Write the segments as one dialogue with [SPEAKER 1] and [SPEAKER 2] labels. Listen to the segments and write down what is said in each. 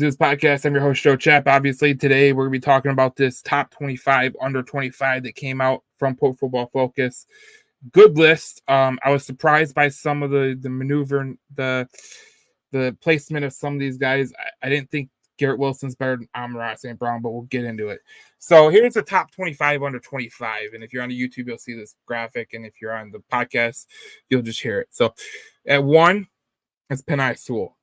[SPEAKER 1] This podcast. I'm your host, Joe Chap. Obviously, today we're going to be talking about this top 25 under 25 that came out from Pro Football Focus. Good list. I was surprised by some of the maneuver, the placement of some of these guys. I didn't think Garrett Wilson's better than Amon-Ra St. Brown, but we'll get into it. So here's the top 25 under 25. And if you're on the YouTube, you'll see this graphic. And if you're on the podcast, you'll just hear it. So at 1, it's Penei Sewell.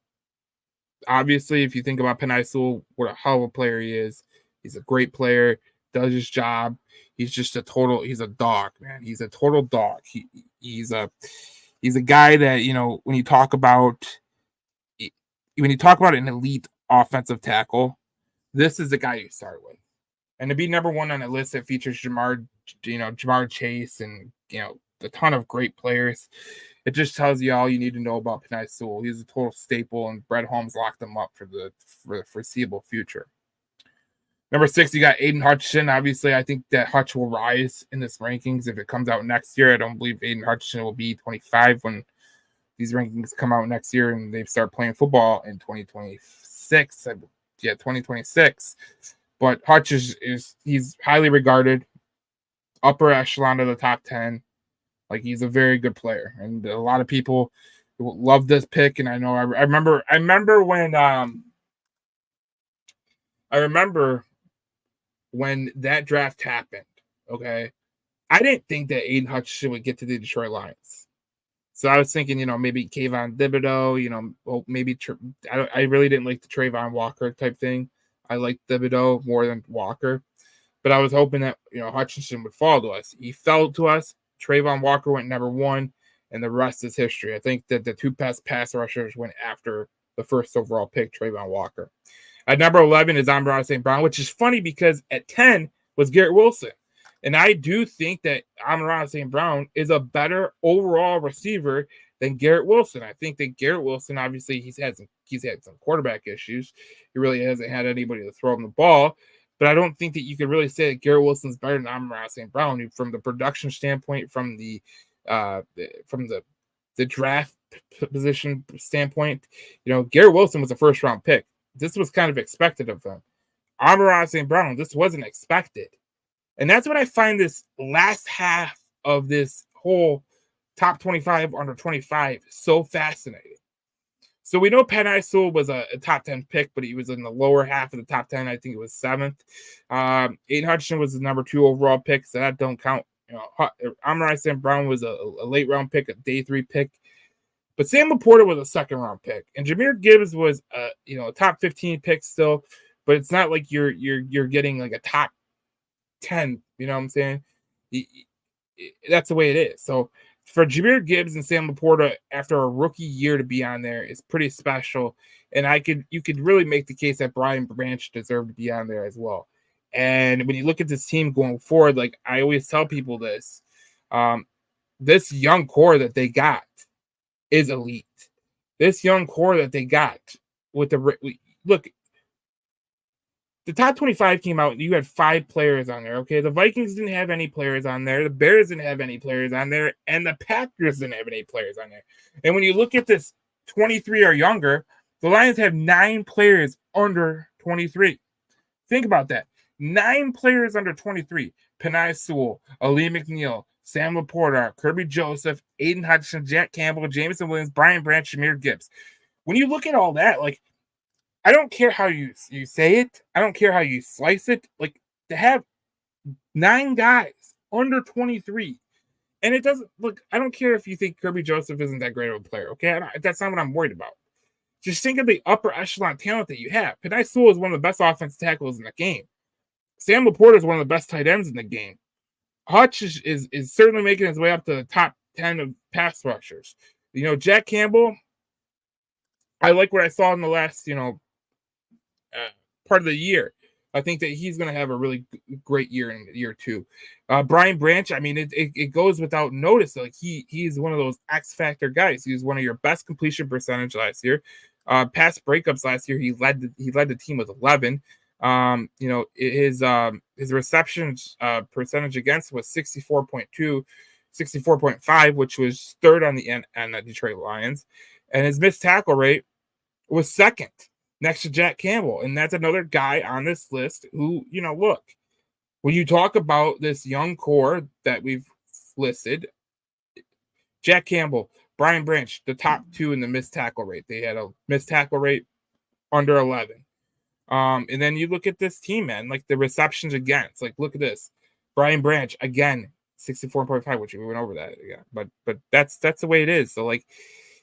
[SPEAKER 1] Obviously, if you think about Penei Sewell, what a hell of a player he is. He's a great player, does his job. He's just he's a dog, man. He's a total dog. He's a guy that, when you talk about an elite offensive tackle, this is the guy you start with. And to be number one on a list that features Ja'Marr Chase and, a ton of great players, it just tells you all you need to know about Penei Sewell. He's a total staple, and Brett Holmes locked him up for the foreseeable future. Number 6, you got Aiden Hutchinson. Obviously, I think that Hutch will rise in this rankings if it comes out next year. I don't believe Aiden Hutchinson will be 25 when these rankings come out next year and they start playing football in 2026. 2026. But Hutch he's highly regarded, upper echelon of the top 10. Like, he's a very good player, and a lot of people love this pick. And I know I remember when that draft happened. Okay, I didn't think that Aiden Hutchinson would get to the Detroit Lions, so I was thinking, maybe Kayvon Thibodeaux. Maybe I really didn't like the Trayvon Walker type thing. I liked Thibodeaux more than Walker, but I was hoping that Hutchinson would fall to us. He fell to us. Trayvon Walker went number 1, and the rest is history. I think that the two best pass rushers went after the first overall pick, Trayvon Walker. At number 11 is Amon-Ra St. Brown, which is funny because at 10 was Garrett Wilson. And I do think that Amon-Ra St. Brown is a better overall receiver than Garrett Wilson. I think that Garrett Wilson, obviously, he's had some quarterback issues. He really hasn't had anybody to throw him the ball. But I don't think that you could really say that Garrett Wilson's better than Amon-Ra St. Brown from the production standpoint, from the draft position standpoint. Garrett Wilson was a first-round pick. This was kind of expected of him. Amon-Ra St. Brown, this wasn't expected. And that's what I find this last half of this whole top 25 under 25 so fascinating. So we know Penei Sewell was a top 10 pick, but he was in the lower half of the top 10. I think it was 7th. Aiden Hutchinson was the number 2 overall pick, so that don't count. Amon-Ra St. Brown was a late round pick, a day 3 pick. But Sam Laporta was a 2nd round pick, and Jahmyr Gibbs was a top 15 pick still. But it's not like you're getting like a top 10. You know what I'm saying? That's the way it is. So for Jahmyr Gibbs and Sam Laporta after a rookie year to be on there is pretty special. And you could really make the case that Brian Branch deserved to be on there as well. And when you look at this team going forward, like I always tell people this young core that they got is elite. This young core that they got look, the top 25 came out, you had 5 players on there, okay? The Vikings didn't have any players on there. The Bears didn't have any players on there. And the Packers didn't have any players on there. And when you look at this 23 or younger, the Lions have 9 players under 23. Think about that. 9 players under 23. Penei Sewell, Ali McNeil, Sam Laporta, Kirby Joseph, Aiden Hutchinson, Jack Campbell, Jameson Williams, Brian Branch, Jahmyr Gibbs. When you look at all that, like, I don't care how you say it. I don't care how you slice it. Like, to have 9 guys under 23. And it doesn't look, I don't care if you think Kirby Joseph isn't that great of a player, okay? That's not what I'm worried about. Just think of the upper echelon talent that you have. Penei Sewell is one of the best offensive tackles in the game. Sam Laporta is one of the best tight ends in the game. Hutch is certainly making his way up to the top 10 of pass rushers. Jack Campbell, I like what I saw in the last, part of the year. I think that he's going to have a really great year in year 2. Brian Branch, I mean, it goes without notice. Like he's one of those X factor guys. He was one of your best completion percentage last year. Pass breakups last year, he led the team with 11. His receptions percentage against was 64.2, 64.5, which was 3rd on the Detroit Lions, and his missed tackle rate was 2nd. next to Jack Campbell. And that's another guy on this list who, look, when you talk about this young core that we've listed, Jack Campbell, Brian Branch, the top two in the missed tackle rate. They had a missed tackle rate under 11. And then you look at this team, man, like the receptions against. Like, look at this. Brian Branch, again, 64.5, which we went over that again. But that's the way it is. So, like,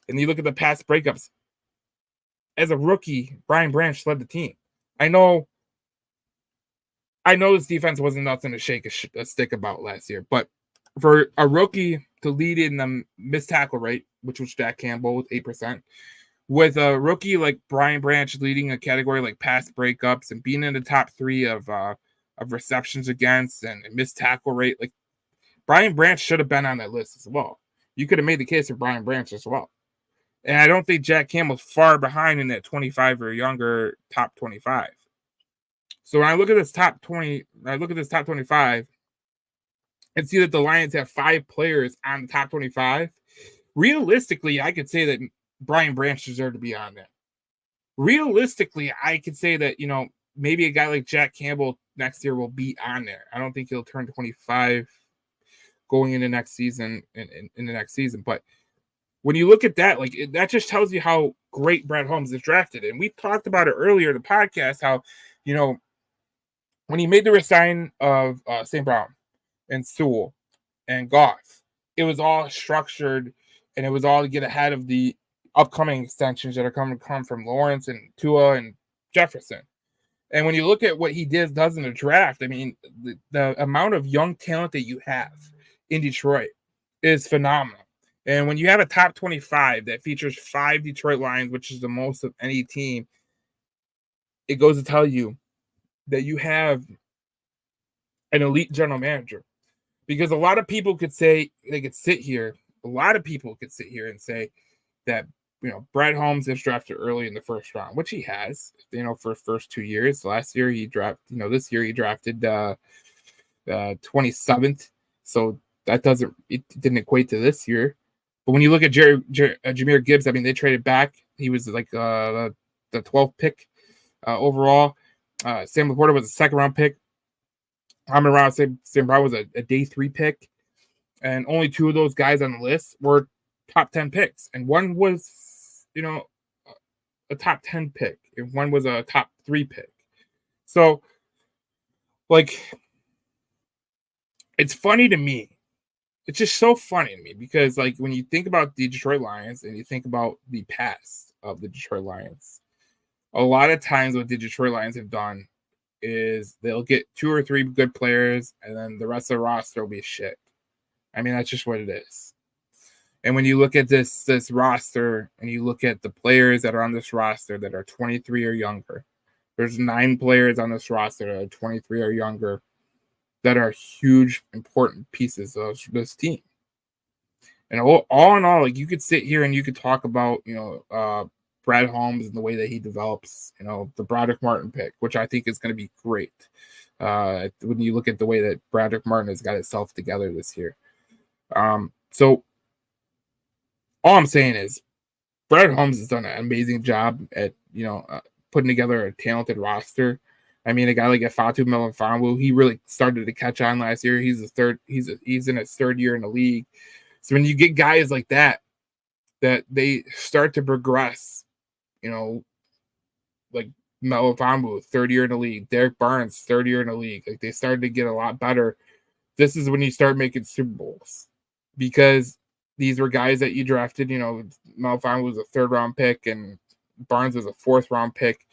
[SPEAKER 1] and you look at the pass breakups. As a rookie, Brian Branch led the team. I know this defense wasn't nothing to shake a stick about last year, but for a rookie to lead in the missed tackle rate, which was Jack Campbell with 8%, with a rookie like Brian Branch leading a category like pass breakups and being in the top 3 of receptions against and missed tackle rate, like Brian Branch should have been on that list as well. You could have made the case for Brian Branch as well. And I don't think Jack Campbell's far behind in that 25 or younger top 25. So when I look at this top 20, I look at this top 25 and see that the Lions have 5 players on the top 25. Realistically, I could say that Brian Branch deserved to be on there. Realistically, I could say that, maybe a guy like Jack Campbell next year will be on there. I don't think he'll turn 25 going into next season in the next season. But when you look at that, like that just tells you how great Brad Holmes is drafted. And we talked about it earlier in the podcast, how, when he made the resign of St. Brown and Sewell and Goff, it was all structured and it was all to get ahead of the upcoming extensions that are coming to come from Lawrence and Tua and Jefferson. And when you look at what he does in the draft, I mean, the amount of young talent that you have in Detroit is phenomenal. And when you have a top 25 that features 5 Detroit Lions, which is the most of any team, it goes to tell you that you have an elite general manager. Because a lot of people could say, they could sit here, a lot of people could sit here and say that, Brad Holmes is drafted early in the first round, which he has, for the first 2 years. Last year he drafted, this year he drafted 27th. So that didn't equate to this year. But when you look at Jahmyr Gibbs, I mean, they traded back. He was like the 12th pick overall. Sam Laporta was a second-round pick. Amon-Ra St. Brown was a day 3 pick. And only 2 of those guys on the list were top 10 picks. And one was, a top 10 pick. And one was a top 3 pick. So, like, it's funny to me. It's just so funny to me because, like, when you think about the Detroit Lions and you think about the past of the Detroit Lions, a lot of times what the Detroit Lions have done is they'll get 2 or 3 good players and then the rest of the roster will be shit. I mean, that's just what it is. And when you look at this roster and you look at the players that are on this roster that are 23 or younger, there's 9 players on this roster that are 23 or younger that are huge, important pieces of this team. And all in all, like, you could sit here and you could talk about, Brad Holmes and the way that he develops, the Broderick Martin pick, which I think is going to be great. When you look at the way that Broderick Martin has got itself together this year. So all I'm saying is Brad Holmes has done an amazing job at, putting together a talented roster. I mean, a guy like Fatu Melifonwu, he really started to catch on last year. He's in his 3rd year in the league. So when you get guys like that they start to progress, like Melifonwu, 3rd year in the league, Derek Barnes, 3rd year in the league, like they started to get a lot better. This is when you start making Super Bowls because these were guys that you drafted. Melifonwu was a 3rd round pick and Barnes was a 4th round pick.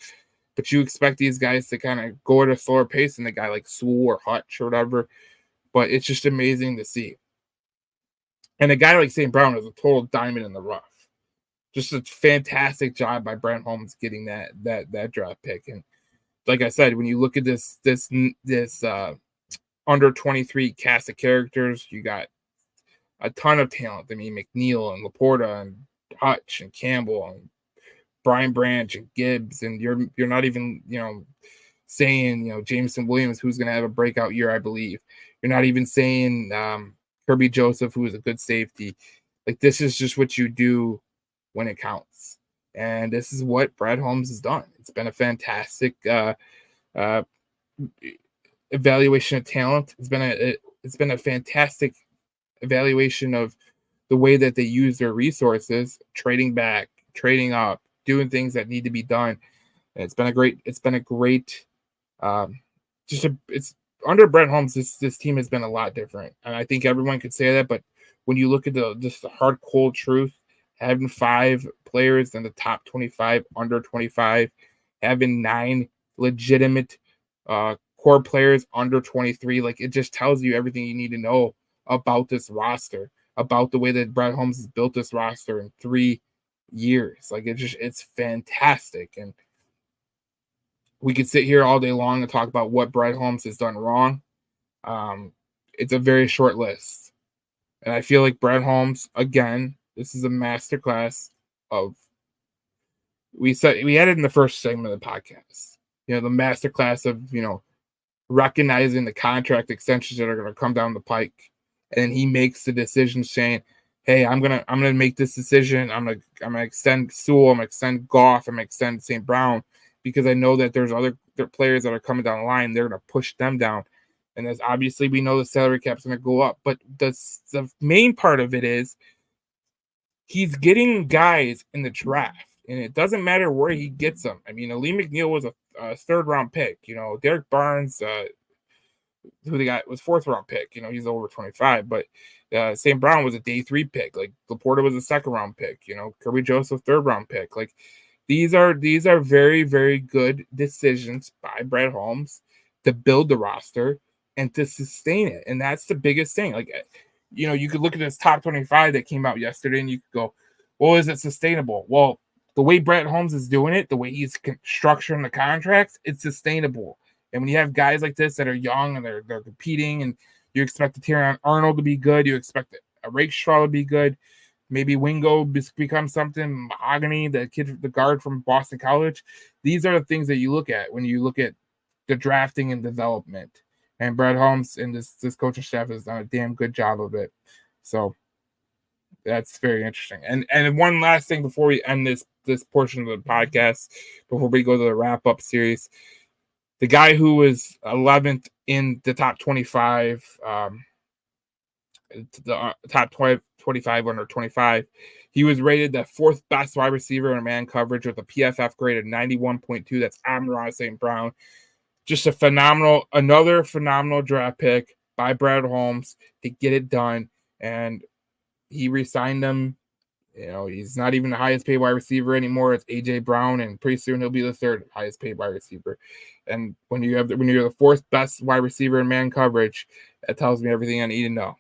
[SPEAKER 1] But you expect these guys to kind of go at a slower pace than a guy like Sewell or Hutch or whatever. But it's just amazing to see. And a guy like St. Brown is a total diamond in the rough. Just a fantastic job by Brad Holmes getting that draft pick. And like I said, when you look at this under 23 cast of characters, you got a ton of talent. I mean, McNeil and Laporta and Hutch and Campbell and Brian Branch and Gibbs, and you're not even, saying, Jameson Williams, who's going to have a breakout year, I believe. You're not even saying Kirby Joseph, who is a good safety. Like, this is just what you do when it counts. And this is what Brad Holmes has done. It's It's been a fantastic evaluation of talent. It's been a fantastic evaluation of the way that they use their resources, trading back, trading up, doing things that need to be done. And it's been a great it's under Brett Holmes, this team has been a lot different. And I think everyone could say that, but when you look at the hard cold truth, having 5 players in the top 25, under 25, having 9 legitimate core players under 23, like it just tells you everything you need to know about this roster, about the way that Brett Holmes has built this roster in 3 years. Like it's fantastic. And we could sit here all day long and talk about what Brett Holmes has done wrong. It's a very short list. And I feel like Brett Holmes, again, this is a masterclass of, we had it in the first segment of the podcast, the masterclass of, recognizing the contract extensions that are going to come down the pike. And he makes the decision saying, hey, I'm gonna make this decision. I'm gonna extend Sewell, I'm gonna extend Goff, I'm gonna extend St. Brown, because I know that there's other players that are coming down the line. They're going to push them down. And as obviously we know the salary cap's going to go up. But the main part of it is he's getting guys in the draft. And it doesn't matter where he gets them. I mean, Lee McNeil was a third-round pick. Derek Barnes, who they got, was fourth-round pick. He's over 25. But St. Brown was a day 3 pick. Like, Laporta was a second-round pick. Kirby Joseph, third-round pick. Like, these are very, very good decisions by Brett Holmes to build the roster and to sustain it. And that's the biggest thing. Like, you could look at this top 25 that came out yesterday and you could go, well, is it sustainable? Well, the way Brett Holmes is doing it, the way he's structuring the contracts, it's sustainable. And when you have guys like this that are young and they're competing, and you expect the Terrion Arnold to be good, you expect a Rakestraw to be good, maybe Wingo becomes something, Mahogany, the guard from Boston College. These are the things that you look at when you look at the drafting and development. And Brett Holmes and this coaching staff has done a damn good job of it. So that's very interesting. And one last thing before we end this portion of the podcast, before we go to the wrap-up series, the guy who was 11th in the top 25, the top 25 under 25. He was rated the 4th best wide receiver in man coverage with a PFF grade of 91.2. That's Amon-Ra St. Brown. Just another phenomenal draft pick by Brett Holmes to get it done. And he re-signed him. He's not even the highest paid wide receiver anymore. It's AJ Brown, and pretty soon he'll be the 3rd highest paid wide receiver. And when you're the 4th best wide receiver in man coverage, that tells me everything I need to know.